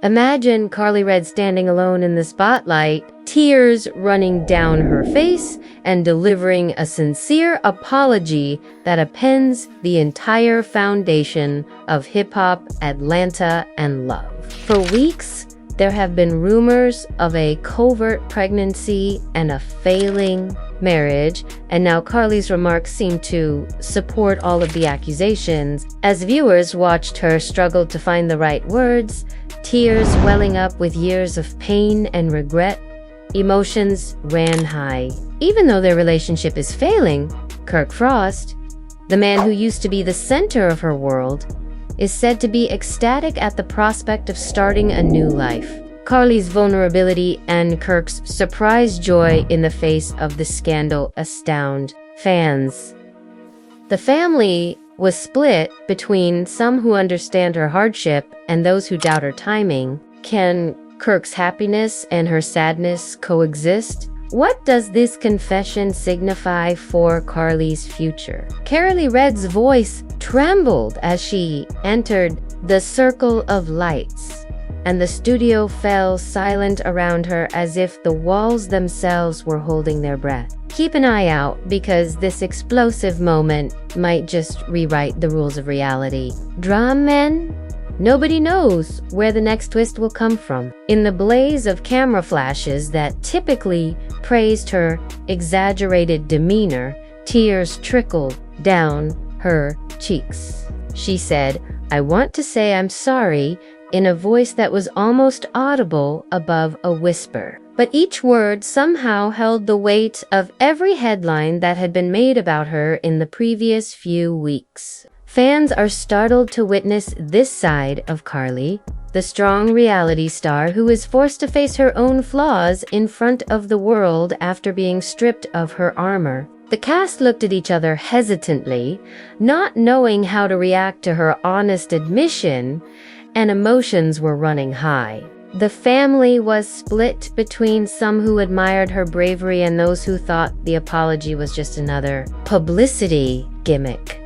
Imagine Karlie Redd standing alone in the spotlight, tears running down her face, and delivering a sincere apology that upends the entire foundation of hip-hop, Atlanta, and love. For weeks, there have been rumors of a covert pregnancy and a failing marriage, and now Karlie's remarks seem to support all of the accusations. As viewers watched her struggle to find the right words, tears welling up with years of pain and regret, emotions ran high. Even though their relationship is failing, Kirk, the man who used to be the center of her world, is said to be ecstatic at the prospect of starting a new life. Karlie's vulnerability and Kirk's surprised joy in the face of the scandal astound fans. The family was split between some who understand her hardship and those who doubt her timing. Can Kirk's happiness and her sadness coexist? What does this confession signify for Karlie's future? Karlie Redd's voice trembled as she entered the circle of lights, and the studio fell silent around her as if the walls themselves were holding their breath. Keep an eye out, because this explosive moment might just rewrite the rules of reality. Drama men? Nobody knows where the next twist will come from. In the blaze of camera flashes that typically praised her exaggerated demeanor, tears trickled down her cheeks. She said, "I want to say I'm sorry," in a voice that was almost audible above a whisper. But each word somehow held the weight of every headline that had been made about her in the previous few weeks. Fans are startled to witness this side of Karlie, the strong reality star who is forced to face her own flaws in front of the world after being stripped of her armor. The cast looked at each other hesitantly, not knowing how to react to her honest admission, and emotions were running high. The family was split between some who admired her bravery and those who thought the apology was just another publicity gimmick.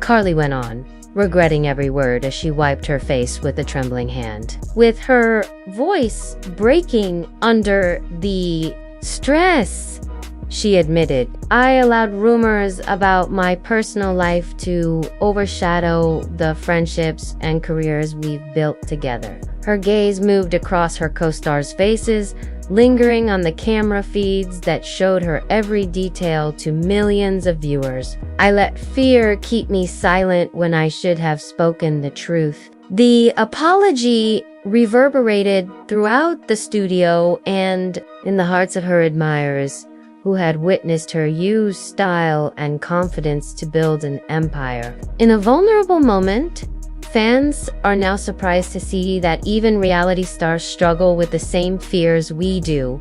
Karlie went on, regretting every word as she wiped her face with a trembling hand. With her voice breaking under the stress, she admitted, "I allowed rumors about my personal life to overshadow the friendships and careers we've built together." Her gaze moved across her co-stars' faces, lingering on the camera feeds that showed her every detail to millions of viewers. "I let fear keep me silent when I should have spoken the truth." The apology reverberated throughout the studio and in the hearts of her admirers, who had witnessed her use style and confidence to build an empire. In a vulnerable moment, fans are now surprised to see that even reality stars struggle with the same fears we do.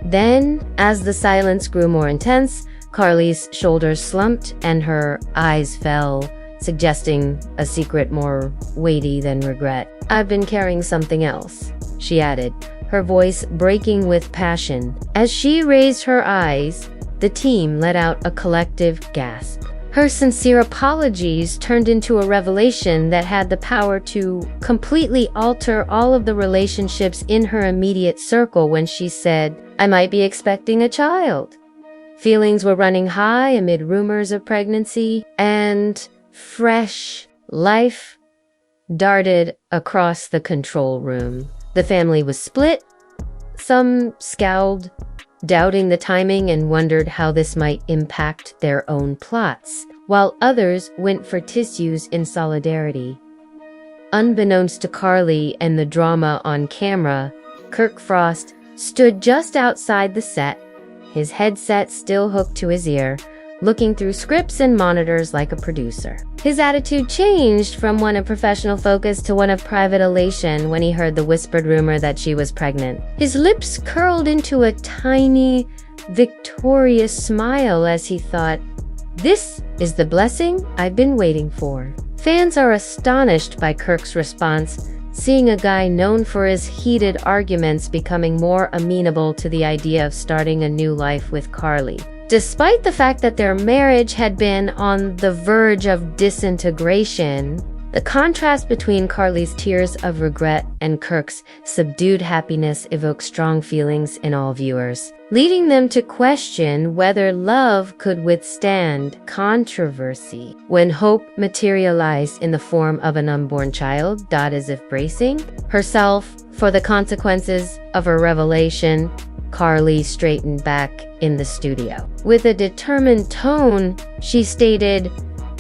Then, as the silence grew more intense, Karlie's shoulders slumped and her eyes fell, suggesting a secret more weighty than regret. "I've been carrying something else," she added, her voice breaking with passion. As she raised her eyes, the team let out a collective gasp. Her sincere apologies turned into a revelation that had the power to completely alter all of the relationships in her immediate circle when she said, "I might be expecting a child." Feelings were running high amid rumors of pregnancy, and fresh life darted across the control room. The family was split. Some scowled, doubting the timing and wondered how this might impact their own plots, while others went for tissues in solidarity. Unbeknownst to Karlie and the drama on camera, Kirk stood just outside the set, his headset still hooked to his ear, looking through scripts and monitors like a producer. His attitude changed from one of professional focus to one of private elation when he heard the whispered rumor that she was pregnant. His lips curled into a tiny, victorious smile as he thought, "This is the blessing I've been waiting for." Fans are astonished by Kirk's response, seeing a guy known for his heated arguments becoming more amenable to the idea of starting a new life with Karlie. Despite the fact that their marriage had been on the verge of disintegration, The contrast between Karlie's tears of regret and Kirk's subdued happiness evoked strong feelings in all viewers, leading them to question whether love could withstand controversy. When hope materialized in the form of an unborn child, Dot as if bracing herself for the consequences of her revelation, Karlie straightened back in the studio. With a determined tone, she stated,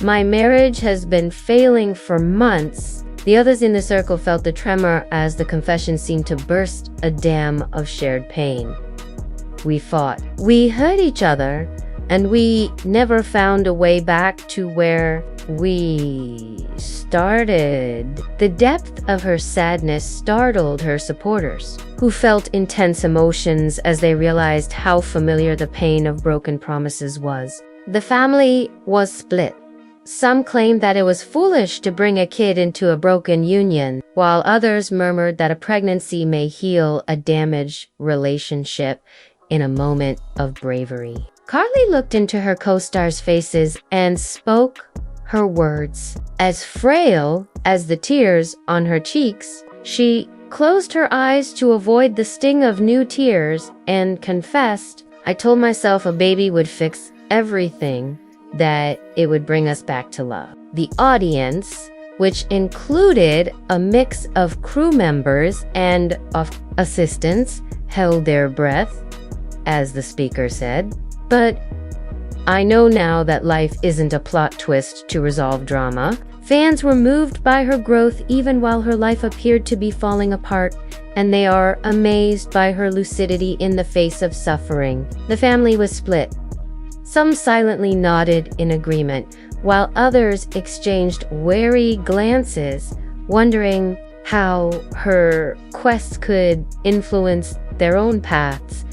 "My marriage has been failing for months." The others in the circle felt the tremor as the confession seemed to burst a dam of shared pain. "We fought. We hurt each other, and we never found a way back to where we started." The depth of her sadness startled her supporters, who felt intense emotions as they realized how familiar the pain of broken promises was. The family was split. Some claimed that it was foolish to bring a kid into a broken union, while others murmured that a pregnancy may heal a damaged relationship in a moment of bravery. Karlie looked into her co-stars' faces and spoke her words. As frail as the tears on her cheeks, she closed her eyes to avoid the sting of new tears and confessed, "I told myself a baby would fix everything, that it would bring us back to love." The audience, which included a mix of crew members and of assistants, held their breath as the speaker said, "But I know now that life isn't a plot twist to resolve drama." Fans were moved by her growth even while her life appeared to be falling apart, and they are amazed by her lucidity in the face of suffering. The family was split. Some silently nodded in agreement, while others exchanged wary glances, wondering how her quest could influence their own paths.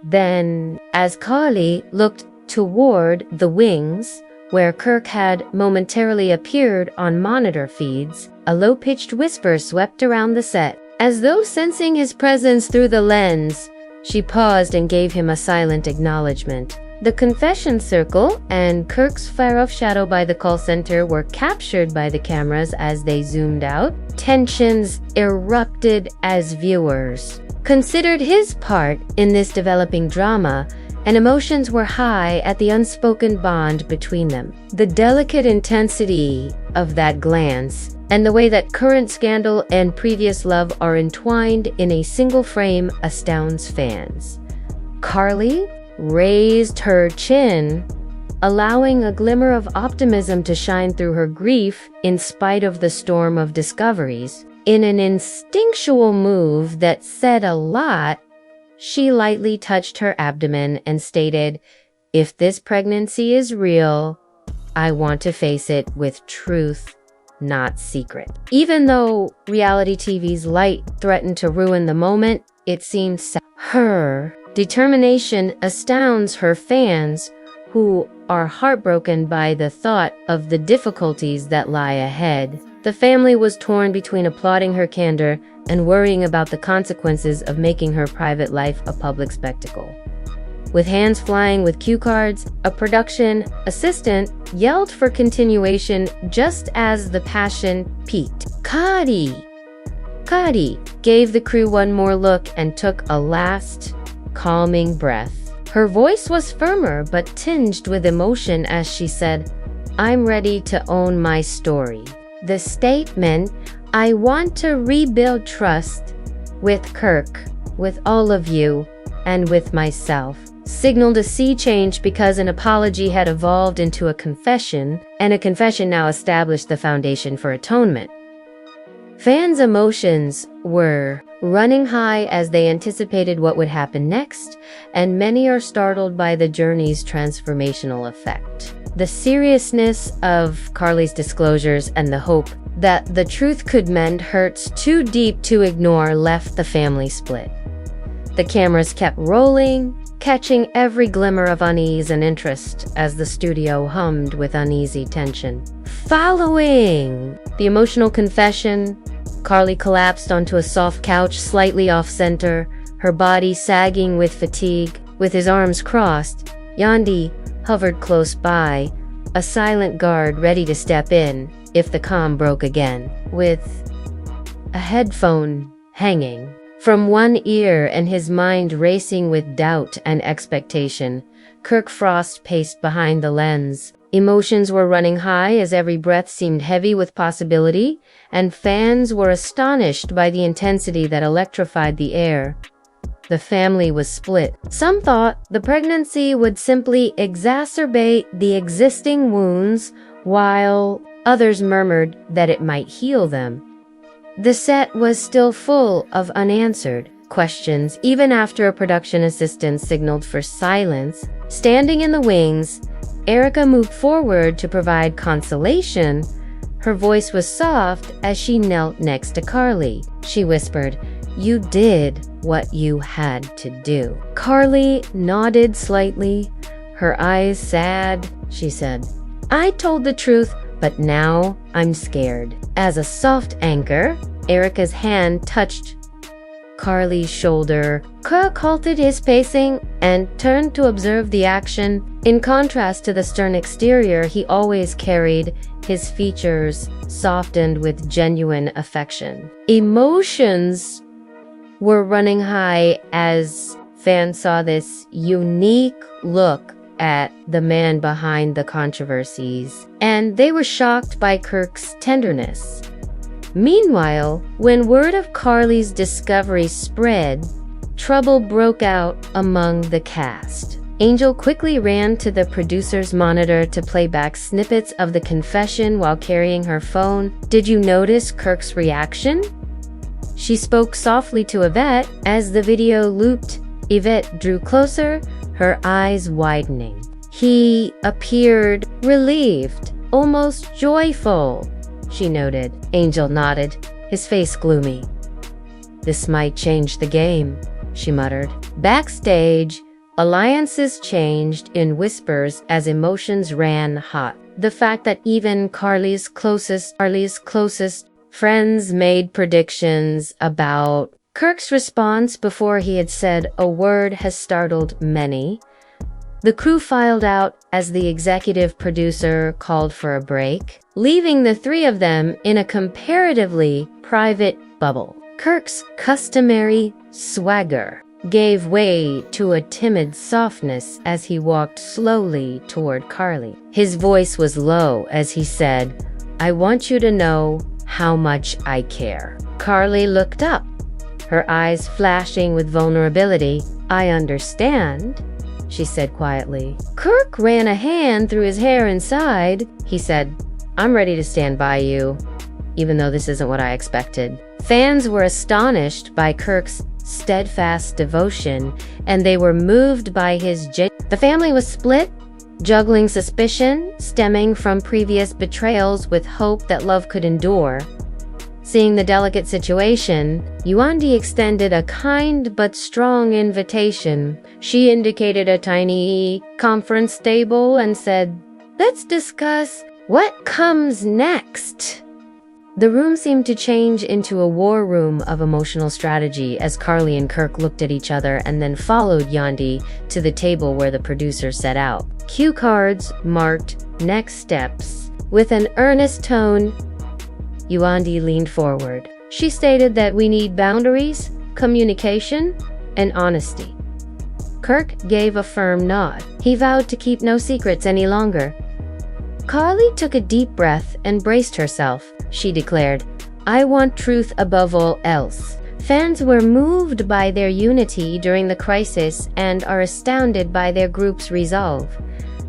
Then, as Karlie looked toward the wings, where Kirk had momentarily appeared on monitor feeds, a low-pitched whisper swept around the set. As though sensing his presence through the lens, she paused and gave him a silent acknowledgement. The confession circle and Kirk's far-off shadow by the call center were captured by the cameras as they zoomed out. Tensions erupted as viewers considered his part in this developing drama, and emotions were high at the unspoken bond between them. The delicate intensity of that glance and the way that current scandal and previous love are entwined in a single frame astounds fans. Karlie raised her chin, allowing a glimmer of optimism to shine through her grief in spite of the storm of discoveries. In an instinctual move that said a lot, she lightly touched her abdomen and stated, "If this pregnancy is real, I want to face it with truth, not secret." Even though reality TV's light threatened to ruin the moment, it seemed her determination astounds her fans, who are heartbroken by the thought of the difficulties that lie ahead. The family was torn between applauding her candor and worrying about the consequences of making her private life a public spectacle. With hands flying with cue cards, a production assistant yelled for continuation just as the passion peaked. Karlie gave the crew one more look and took a last calming breath. Her voice was firmer but tinged with emotion as she said, "I'm ready to own my story." The statement, "I want to rebuild trust with Kirk, with all of you, and with myself," signaled a sea change because an apology had evolved into a confession, and a confession now established the foundation for atonement. Fans' emotions were running high as they anticipated what would happen next, and many are startled by the journey's transformational effect. The seriousness of Karlie's disclosures and the hope that the truth could mend hurts too deep to ignore left the family split. The cameras kept rolling, catching every glimmer of unease and interest as the studio hummed with uneasy tension. Following the emotional confession, Karlie collapsed onto a soft couch slightly off-center, her body sagging with fatigue. With his arms crossed, Yandi hovered close by, a silent guard ready to step in. if the calm broke again, with a headphone hanging from one ear and his mind racing with doubt and expectation. Kirk Frost paced behind the lens. Emotions were running high as every breath seemed heavy with possibility, and fans were astonished by the intensity that electrified the air. The family was split. Some thought the pregnancy would simply exacerbate the existing wounds, while others murmured that it might heal them. The set was still full of unanswered questions, even after a production assistant signaled for silence. Standing in the wings, Erica moved forward to provide consolation. Her voice was soft as she knelt next to Karlie. She whispered, "You did what you had to do." Karlie nodded slightly, her eyes sad. She said, "I told the truth, but now I'm scared." As a soft anchor, Erica's hand touched Karlie's shoulder. Kirk halted his pacing and turned to observe the action. In contrast to the stern exterior he always carried, his features softened with genuine affection. Emotions were running high as fans saw this unique look at the man behind the controversies, and they were shocked by Kirk's tenderness. Meanwhile, when word of Karlie's discovery spread, trouble broke out among the cast. Angel quickly ran to the producer's monitor to play back snippets of the confession while carrying her phone. "Did you notice Kirk's reaction?" She spoke softly to Yvette. As the video looped, Yvette drew closer, her eyes widening. "He appeared relieved, almost joyful," she noted. Angel nodded, his face gloomy. "This might change the game," she muttered. Backstage, alliances changed in whispers as emotions ran hot. The fact that even Karlie's closest friends made predictions about Kirk's response before he had said a word has startled many. The crew filed out as the executive producer called for a break, leaving the three of them in a comparatively private bubble. Kirk's customary swagger gave way to a timid softness as he walked slowly toward Karlie. His voice was low as he said, "I want you to know how much I care." Karlie looked up, her eyes flashing with vulnerability. "I understand," she said quietly. Kirk ran a hand through his hair inside. He said, "I'm ready to stand by you, even though this isn't what I expected." Fans were astonished by Kirk's steadfast devotion, and they were moved by his The family was split, juggling suspicion stemming from previous betrayals with hope that love could endure. Seeing the delicate situation, Yvette extended a kind but strong invitation. She indicated a tiny conference table and said, "Let's discuss what comes next." The room seemed to change into a war room of emotional strategy as Karlie and Kirk looked at each other and then followed Yandi to the table where the producer set out. Cue cards marked next steps. With an earnest tone, Yandi leaned forward. She stated that we need boundaries, communication, and honesty. Kirk gave a firm nod. He vowed to keep no secrets any longer. Karlie took a deep breath and braced herself. She declared, "I want truth above all else." Fans were moved by their unity during the crisis and are astounded by their group's resolve.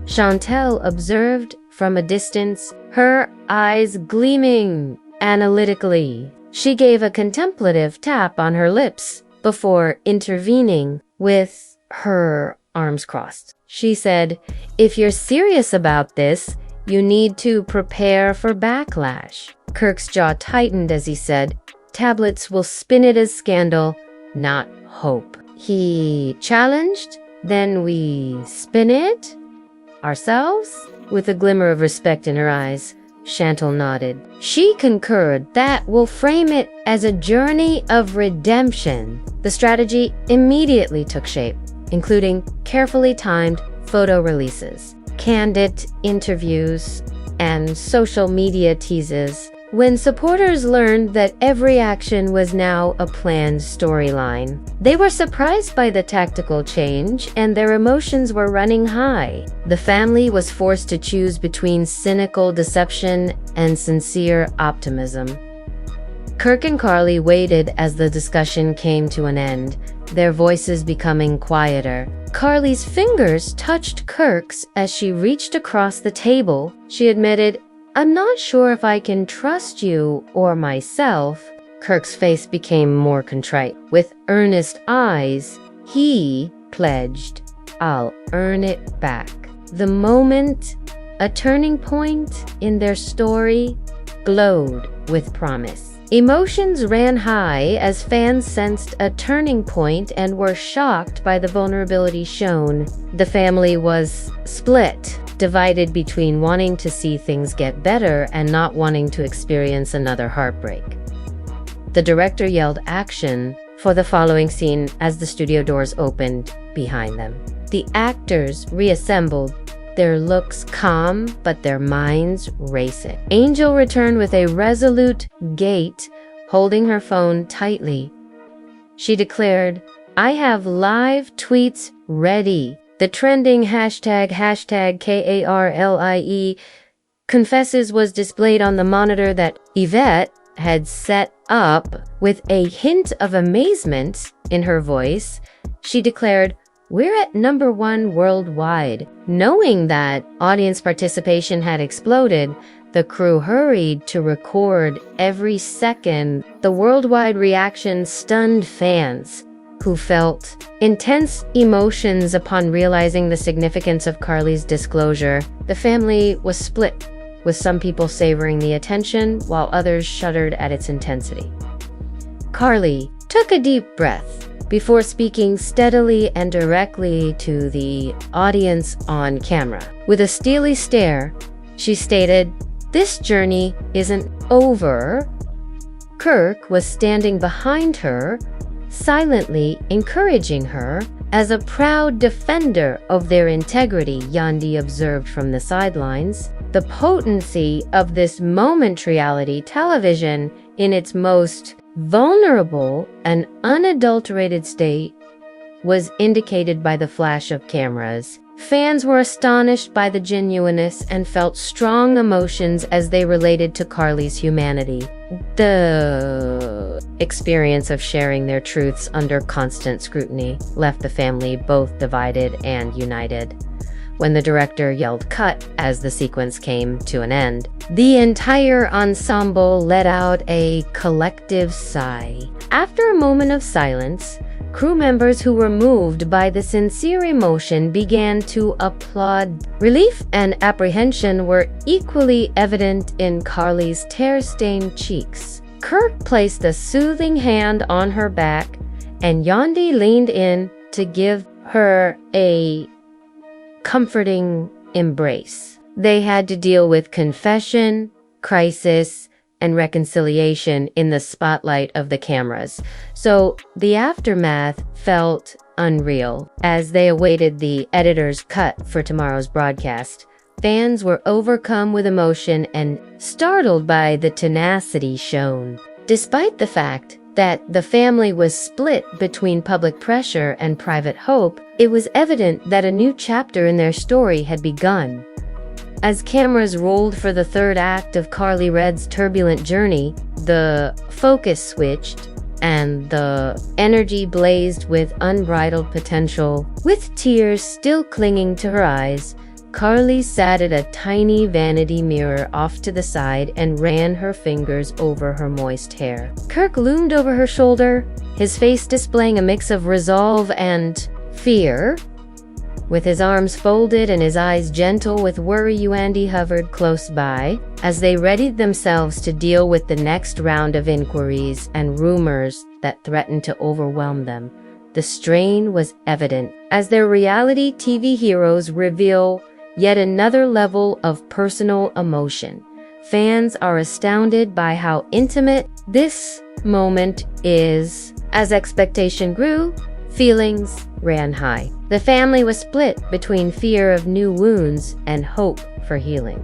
Chantel observed from a distance, her eyes gleaming analytically. She gave a contemplative tap on her lips before intervening with her arms crossed. She said, "If you're serious about this, you need to prepare for backlash." Kirk's jaw tightened as he said, "Tablets will spin it as scandal, not hope." He challenged, "Then we spin it ourselves?" With a glimmer of respect in her eyes, Chantal nodded. She concurred, "That will frame it as a journey of redemption." The strategy immediately took shape, including carefully timed photo releases, candid interviews, and social media teases. When supporters learned that every action was now a planned storyline, they were surprised by the tactical change and their emotions were running high. The family was forced to choose between cynical deception and sincere optimism. Kirk and Karlie waited as the discussion came to an end, their voices becoming quieter. Karlie's fingers touched Kirk's as she reached across the table. She admitted, "I'm not sure if I can trust you or myself." Kirk's face became more contrite. With earnest eyes, he pledged, "I'll earn it back." The moment, a turning point in their story, glowed with promise. Emotions ran high as fans sensed a turning point and were shocked by the vulnerability shown. The family was split, divided between wanting to see things get better and not wanting to experience another heartbreak. The director yelled action for the following scene as the studio doors opened behind them. The actors reassembled, their looks calm but their minds racing. Angel returned with a resolute gait, holding her phone tightly. She declared, "I have live tweets ready." The trending hashtag #Karlie confesses was displayed on the monitor that Yvette had set up. With a hint of amazement in her voice, she declared, "We're at #1 worldwide." Knowing that audience participation had exploded, the crew hurried to record every second. The worldwide reaction stunned fans, who felt intense emotions upon realizing the significance of Karlie's disclosure. The family was split, with some people savoring the attention while others shuddered at its intensity. Karlie took a deep breath before speaking steadily and directly to the audience on camera. With a steely stare, she stated, "This journey isn't over." Kirk was standing behind her, silently encouraging her. As a proud defender of their integrity, Yandi observed from the sidelines. The potency of this moment reality television in its most vulnerable and unadulterated state was indicated by the flash of cameras. Fans were astonished by the genuineness and felt strong emotions as they related to Karlie's humanity. The experience of sharing their truths under constant scrutiny left the family both divided and united. When the director yelled cut as the sequence came to an end, the entire ensemble let out a collective sigh. After a moment of silence, crew members who were moved by the sincere emotion began to applaud. Relief and apprehension were equally evident in Karlie's tear-stained cheeks. Kirk placed a soothing hand on her back, and Yandi leaned in to give her a comforting embrace. They had to deal with confession, crisis, and reconciliation in the spotlight of the cameras, so the aftermath felt unreal. As they awaited the editor's cut for tomorrow's broadcast, fans were overcome with emotion and startled by the tenacity shown. Despite the fact that the family was split between public pressure and private hope, it was evident that a new chapter in their story had begun. As cameras rolled for the third act of Karlie Redd's turbulent journey, the focus switched and the energy blazed with unbridled potential. With tears still clinging to her eyes, Karlie sat at a tiny vanity mirror off to the side and ran her fingers over her moist hair. Kirk loomed over her shoulder, his face displaying a mix of resolve and fear. With his arms folded and his eyes gentle with worry, Yandi hovered close by as they readied themselves to deal with the next round of inquiries and rumors that threatened to overwhelm them. The strain was evident as their reality TV heroes reveal yet another level of personal emotion. Fans are astounded by how intimate this moment is. As expectation grew, feelings ran high. The family was split between fear of new wounds and hope for healing.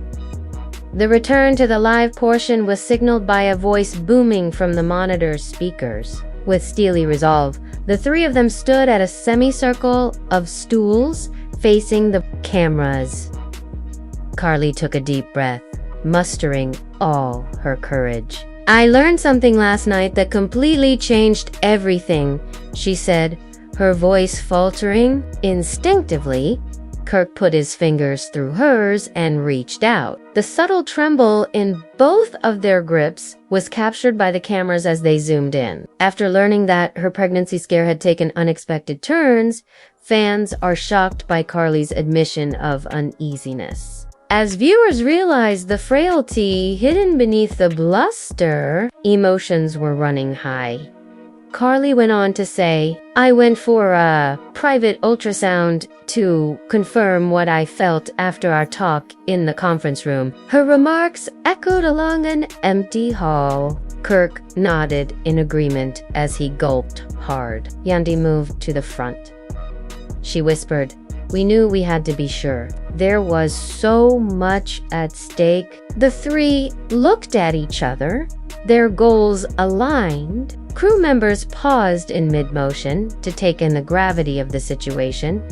The return to the live portion was signaled by a voice booming from the monitor's speakers. With steely resolve, the three of them stood at a semicircle of stools facing the cameras. Karlie took a deep breath, mustering all her courage. "I learned something last night that completely changed everything," she said, her voice faltering. Instinctively, Kirk put his fingers through hers and reached out. The subtle tremble in both of their grips was captured by the cameras as they zoomed in. After learning that her pregnancy scare had taken unexpected turns, fans are shocked by Karlie's admission of uneasiness. As viewers realized the frailty hidden beneath the bluster, emotions were running high. Karlie went on to say, "I went for a private ultrasound to confirm what I felt after our talk in the conference room." Her remarks echoed along an empty hall. Kirk nodded in agreement as he gulped hard. Yandi moved to the front. She whispered, "We knew we had to be sure. There was so much at stake." The three looked at each other, their goals aligned. Crew members paused in mid-motion to take in the gravity of the situation,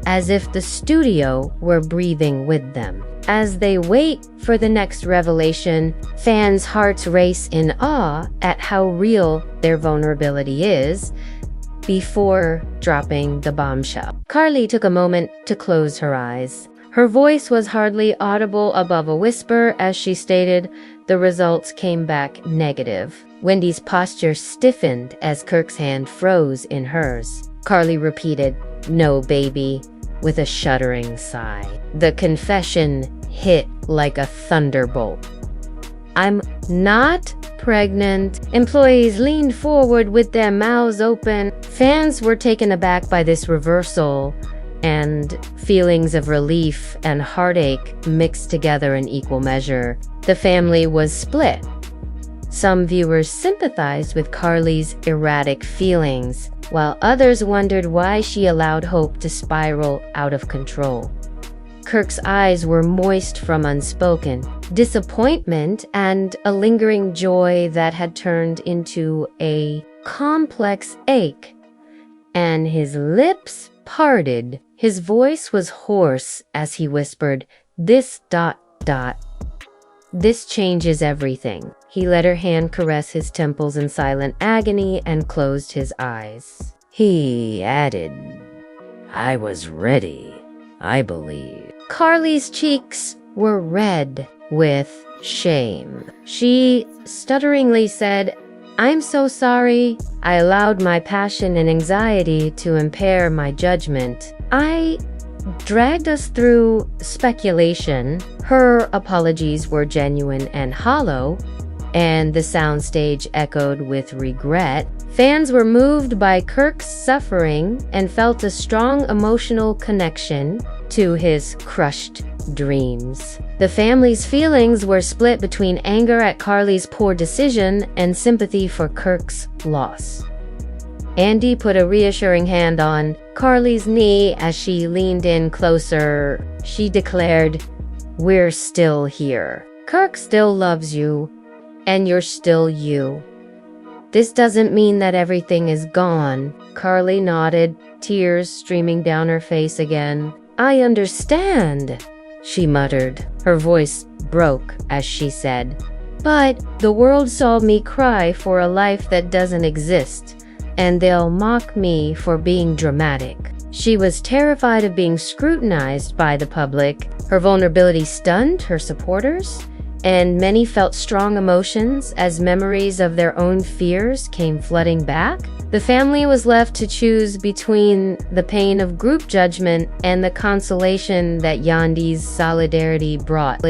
as if the studio were breathing with them. As they wait for the next revelation, fans' hearts race in awe at how real their vulnerability is before dropping the bombshell. Karlie took a moment to close her eyes. Her voice was hardly audible above a whisper as she stated, the results came back negative. Wendy's posture stiffened as Kirk's hand froze in hers. Karlie repeated, "No, baby," with a shuddering sigh. The confession hit like a thunderbolt. "I'm not pregnant." Employees leaned forward with their mouths open. Fans were taken aback by this reversal, and feelings of relief and heartache mixed together in equal measure. The family was split. Some viewers sympathized with Karlie's erratic feelings, while others wondered why she allowed hope to spiral out of control. Kirk's eyes were moist from unspoken disappointment and a lingering joy that had turned into a complex ache, and his lips parted. His voice was hoarse as he whispered, This changes everything." He let her hand caress his temples in silent agony and closed his eyes. He added, "I was ready, I believe." Karlie's cheeks were red with shame. She stutteringly said, "I'm so sorry. I allowed my passion and anxiety to impair my judgment. I dragged us through speculation." Her apologies were genuine and hollow, and the soundstage echoed with regret. Fans were moved by Kirk's suffering and felt a strong emotional connection to his crushed dreams. The family's feelings were split between anger at Karlie's poor decision and sympathy for Kirk's loss. Andy put a reassuring hand on Karlie's knee as she leaned in closer. She declared, "We're still here. Kirk still loves you, and you're still you. This doesn't mean that everything is gone." Karlie nodded, tears streaming down her face again. "I understand," she muttered. Her voice broke as she said, "But the world saw me cry for a life that doesn't exist, and they'll mock me for being dramatic." She was terrified of being scrutinized by the public. Her vulnerability stunned her supporters, and many felt strong emotions as memories of their own fears came flooding back. The family was left to choose between the pain of group judgment and the consolation that Yandi's solidarity brought.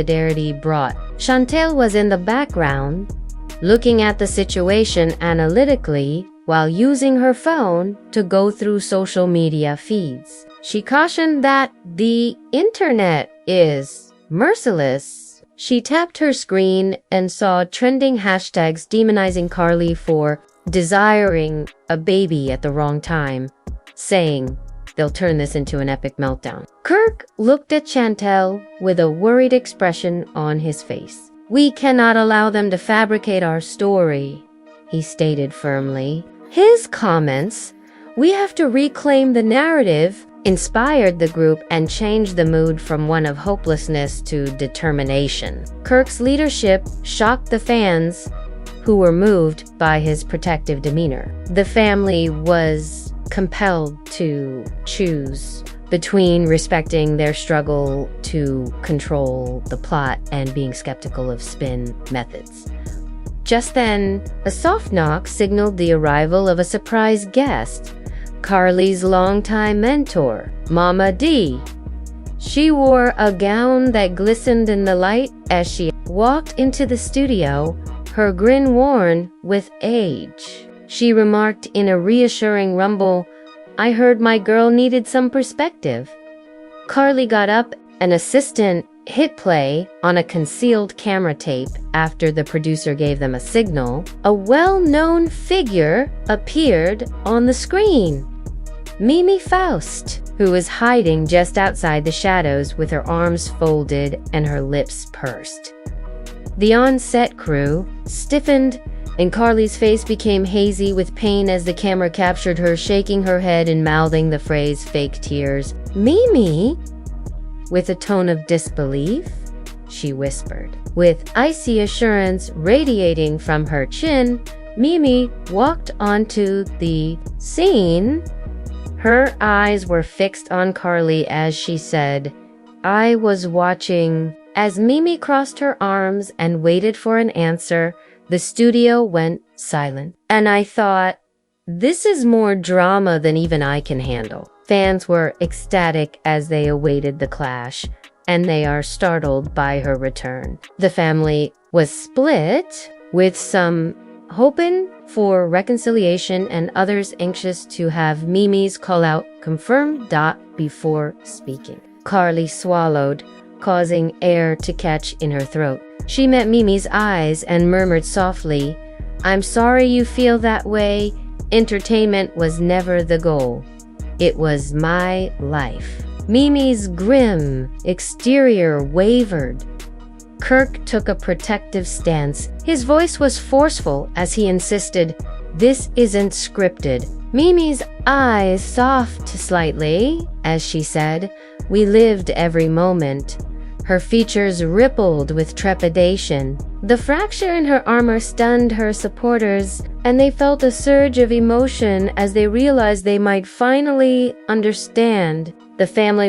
Chantel was in the background, looking at the situation analytically while using her phone to go through social media feeds. She cautioned that the internet is merciless. She tapped her screen and saw trending hashtags demonizing Karlie for desiring a baby at the wrong time, saying, they'll turn this into an epic meltdown. Kirk looked at Chantel with a worried expression on his face. "We cannot allow them to fabricate our story," he stated firmly. His comments, "We have to reclaim the narrative," inspired the group and changed the mood from one of hopelessness to determination. Kirk's leadership shocked the fans, who were moved by his protective demeanor. The family was compelled to choose between respecting their struggle to control the plot and being skeptical of spin methods. Just then, a soft knock signaled the arrival of a surprise guest, Karlie's longtime mentor, Mama D. She wore a gown that glistened in the light as she walked into the studio, her grin worn with age. She remarked in a reassuring rumble, "I heard my girl needed some perspective." Karlie got up. An assistant hit play on a concealed camera tape after the producer gave them a signal. A well-known figure appeared on the screen. Mimi Faust, who was hiding just outside the shadows with her arms folded and her lips pursed. The on-set crew stiffened, and Karlie's face became hazy with pain as the camera captured her shaking her head and mouthing the phrase "fake tears." "Mimi?" With a tone of disbelief, she whispered. With icy assurance radiating from her chin, Mimi walked onto the scene. Her eyes were fixed on Karlie as she said, "I was watching." As Mimi crossed her arms and waited for an answer, the studio went silent. And I thought, this is more drama than even I can handle. Fans were ecstatic as they awaited the clash, and they are startled by her return. The family was split, with some hoping for reconciliation and others anxious to have Mimi's call-out confirmed. Before speaking, Karlie swallowed, causing air to catch in her throat. She met Mimi's eyes and murmured softly, "I'm sorry you feel that way. Entertainment was never the goal. It was my life." Mimi's grim exterior wavered. Kirk took a protective stance. His voice was forceful as he insisted, "This isn't scripted." Mimi's eyes softened slightly as she said, "We lived every moment." Her features rippled with trepidation. The fracture in her armor stunned her supporters, and they felt a surge of emotion as they realized they might finally understand. The family